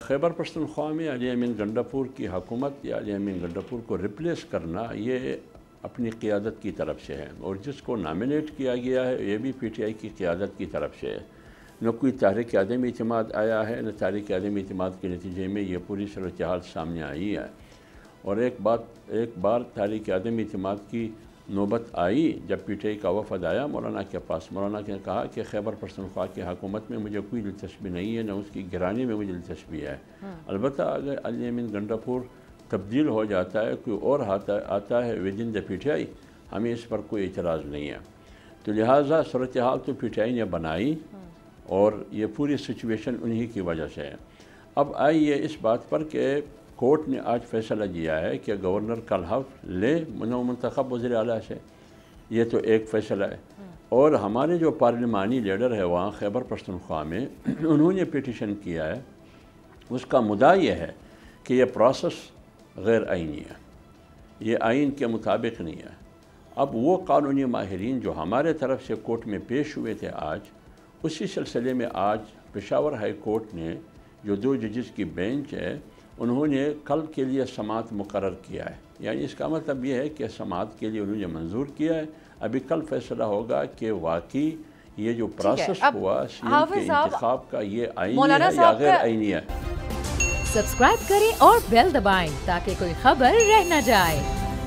خیبر پختونخوا میں علی امین گنڈاپور کی حکومت یا علی امین گنڈاپور کو ریپلیس کرنا یہ اپنی قیادت کی طرف سے ہے، اور جس کو نامینیٹ کیا گیا ہے یہ بھی پی ٹی آئی کی قیادت کی طرف سے ہے۔ نہ کوئی تحریک عدم اعتماد آیا ہے، نہ تحریک عدم اعتماد کے نتیجے میں یہ پوری صورتحال سامنے آئی ہے۔ اور ایک بار تحریک عدم اعتماد کی نوبت آئی جب پی ٹی آئی کا وفد آیا مولانا کے پاس۔ مولانا نے کہا کہ خیبر پختونخوا کی حکومت میں مجھے کوئی دلچسپی نہیں ہے، نہ اس کی گرانی میں مجھے دلچسپی ہے۔ البتہ اگر علی امین گنڈاپور تبدیل ہو جاتا ہے، کوئی اور آتا ہے with in the P T I, ہمیں اس پر کوئی اعتراض نہیں ہے۔ تو لہٰذا صورتحال تو پی ٹی آئی نے بنائی اور یہ پوری سچویشن انہی کی وجہ سے ہے۔ اب آئی یہ اس بات پر کہ کورٹ نے آج فیصلہ دیا ہے کہ گورنر کا حلف لے منتخب وزیر اعلیٰ سے، یہ تو ایک فیصلہ ہے۔ اور ہمارے جو پارلیمانی لیڈر ہے وہاں خیبر پختونخوا میں، انہوں نے پیٹیشن کیا ہے، اس کا مدعا یہ ہے کہ یہ پروسیس غیر آئینی ہے، یہ آئین کے مطابق نہیں ہے۔ اب وہ قانونی ماہرین جو ہمارے طرف سے کورٹ میں پیش ہوئے تھے آج، اسی سلسلے میں آج پشاور ہائی کورٹ نے جو 2 ججز کی بینچ ہے، انہوں نے کل کے لیے سماعت مقرر کیا ہے۔ یعنی اس کا مطلب یہ ہے کہ سماعت کے لیے انہوں نے منظور کیا ہے۔ ابھی کل فیصلہ ہوگا کہ واقعی یہ جو پروسیس ہوا سی ایم کے انتخاب کا یہ آئینی ہے یا غیر آئینی ہے۔ سبسکرائب کریں اور بیل دبائیں تاکہ کوئی خبر رہ نہ جائے۔